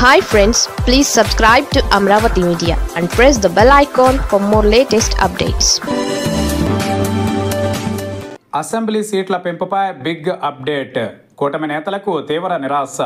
Hi friends, please subscribe to Amravati Media and press the bell icon for more latest updates. Assembly సీట్ల పెంపుపై big update. కూటమి నేతలకు తీవ్ర నిరాశ.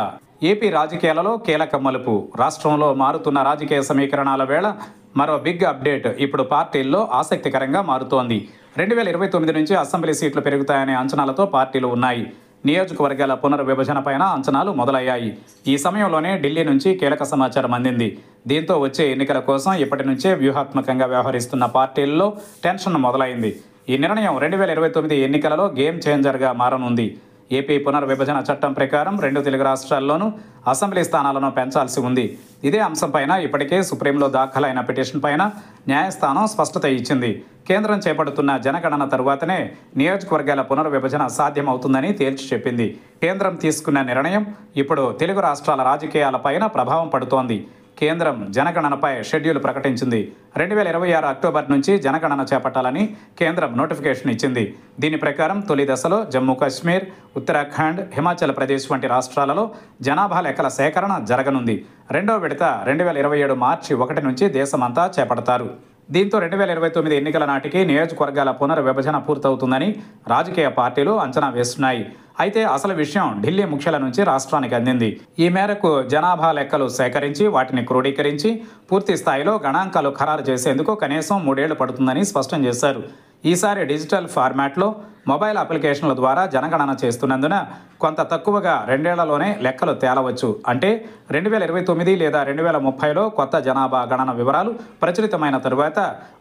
AP రాజకీయాలలో కీలక మలుపు. రాష్ట్రంలో మారుతున్న రాజకీయ సమీకరణాల వేళ మరో బిగ్ అప్డేట్ ఇప్పుడు పార్టీల్లో ఆసక్తికరంగా మారుతోంది. 2029 నుంచి అసెంబ్లీ సీట్లు పెరుగుతాయనే అంచనాలతో పార్టీలు ఉన్నాయి. నియోజకవర్గాల పునర్విభజన పైన అంచనాలు మొదలయ్యాయి. ఈ సమయంలోనే ఢిల్లీ నుంచి కీలక సమాచారం అందింది. దీంతో వచ్చే ఎన్నికల కోసం ఇప్పటి నుంచే వ్యూహాత్మకంగా వ్యవహరిస్తున్న పార్టీల్లో టెన్షన్ మొదలైంది. ఈ నిర్ణయం 2029 ఎన్నికలలో గేమ్ చేంజర్గా మారనుంది. ఏపీ పునర్విభజన చట్టం ప్రకారం 2 తెలుగు రాష్ట్రాల్లోనూ అసెంబ్లీ స్థానాలను పెంచాల్సి ఉంది. ఇదే అంశంపైన ఇప్పటికే సుప్రీంలో దాఖలైన పిటిషన్ పైన న్యాయస్థానం స్పష్టత ఇచ్చింది. కేంద్రం చేపడుతున్న జనగణన తరువాతనే నియోజకవర్గాల పునర్విభజన సాధ్యమవుతుందని తేల్చి చెప్పింది. కేంద్రం తీసుకున్న నిర్ణయం ఇప్పుడు తెలుగు రాష్ట్రాల రాజకీయాలపైన ప్రభావం పడుతోంది. కేంద్రం జనగణనపై షెడ్యూల్ ప్రకటించింది. 2026 అక్టోబర్ నుంచి జనగణన చేపట్టాలని కేంద్రం నోటిఫికేషన్ ఇచ్చింది. దీని ప్రకారం తొలి దశలో జమ్మూ కాశ్మీర్, ఉత్తరాఖండ్, హిమాచల్ ప్రదేశ్ వంటి రాష్ట్రాలలో జనాభా లెక్కల సేకరణ జరగనుంది. రెండో విడత 2027 మార్చి 1 నుంచి దేశమంతా చేపడతారు. దీంతో 2029 ఎన్నికల నాటికి నియోజకవర్గాల పునర్విభజన పూర్తవుతుందని రాజకీయ పార్టీలు అంచనా వేస్తున్నాయి. అయితే అసలు విషయం ఢిల్లీ ముఖ్యుల నుంచి రాష్ట్రానికి అందింది. ఈ మేరకు జనాభా లెక్కలు సేకరించి వాటిని క్రోడీకరించి పూర్తి స్థాయిలో గణాంకాలు ఖరారు చేసేందుకు కనీసం 3 ఏళ్లు పడుతుందని స్పష్టం చేశారు. ఈసారి డిజిటల్ ఫార్మాట్లో మొబైల్ అప్లికేషన్ల ద్వారా జనగణన చేస్తున్నందున కొంత తక్కువగా 2 ఏళ్లలోనే లెక్కలు తేలవచ్చు. అంటే 2029 లేదా 2030లో కొత్త జనాభా గణన వివరాలు ప్రచురితమైన తరువాత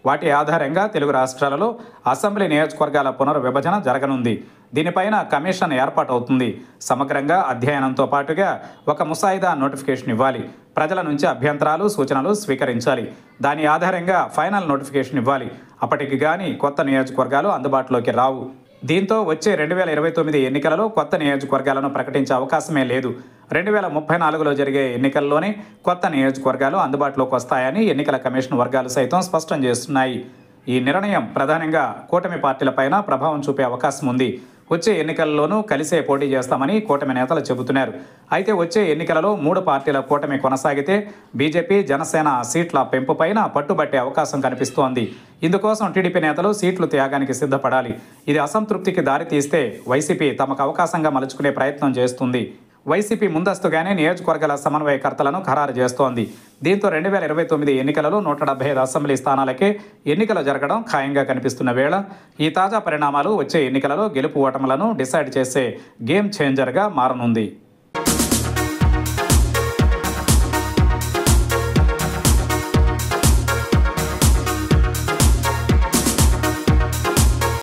వాటి ఆధారంగా తెలుగు రాష్ట్రాలలో అసెంబ్లీ నియోజకవర్గాల పునర్విభజన జరగనుంది. దీనిపైన కమిషన్ ఏర్పాటవుతుంది. సమగ్రంగా అధ్యయనంతో పాటుగా ఒక ముసాయిదా నోటిఫికేషన్ ఇవ్వాలి. ప్రజల నుంచి అభ్యంతరాలు, సూచనలు స్వీకరించాలి. దాని ఆధారంగా ఫైనల్ నోటిఫికేషన్ ఇవ్వాలి. అప్పటికి కానీ కొత్త నియోజకవర్గాలు అందుబాటులోకి రావు. దీంతో వచ్చే 2029 ఎన్నికలలో కొత్త నియోజకవర్గాలను ప్రకటించే అవకాశమే లేదు. 2034లో జరిగే ఎన్నికల్లోనే కొత్త నియోజకవర్గాలు అందుబాటులోకి వస్తాయని ఎన్నికల కమిషన్ వర్గాలు సైతం స్పష్టం చేస్తున్నాయి. ఈ నిర్ణయం ప్రధానంగా కూటమి పార్టీలపైన ప్రభావం చూపే అవకాశం ఉంది. వచ్చే ఎన్నికల్లోనూ కలిసే పోటీ చేస్తామని కూటమి నేతలు చెబుతున్నారు. అయితే వచ్చే ఎన్నికలలో 3 పార్టీల కూటమి కొనసాగితే బీజేపీ, జనసేన సీట్ల పెంపుపైన పట్టుబట్టే అవకాశం కనిపిస్తోంది. ఇందుకోసం టీడీపీ నేతలు సీట్లు త్యాగానికి సిద్ధపడాలి. ఇది అసంతృప్తికి దారితీస్తే వైసీపీ తమకు అవకాశంగా మలుచుకునే ప్రయత్నం చేస్తుంది. వైసీపీ ముందస్తుగానే నియోజకవర్గాల సమన్వయకర్తలను ఖరారు చేస్తోంది. దీంతో 2029 ఎన్నికలలో 175 అసెంబ్లీ స్థానాలకే ఎన్నికలు జరగడం ఖాయంగా కనిపిస్తున్న వేళ ఈ తాజా పరిణామాలు వచ్చే ఎన్నికలలో గెలుపు ఓటములను డిసైడ్ చేసే గేమ్ చేంజర్గా మారనుంది.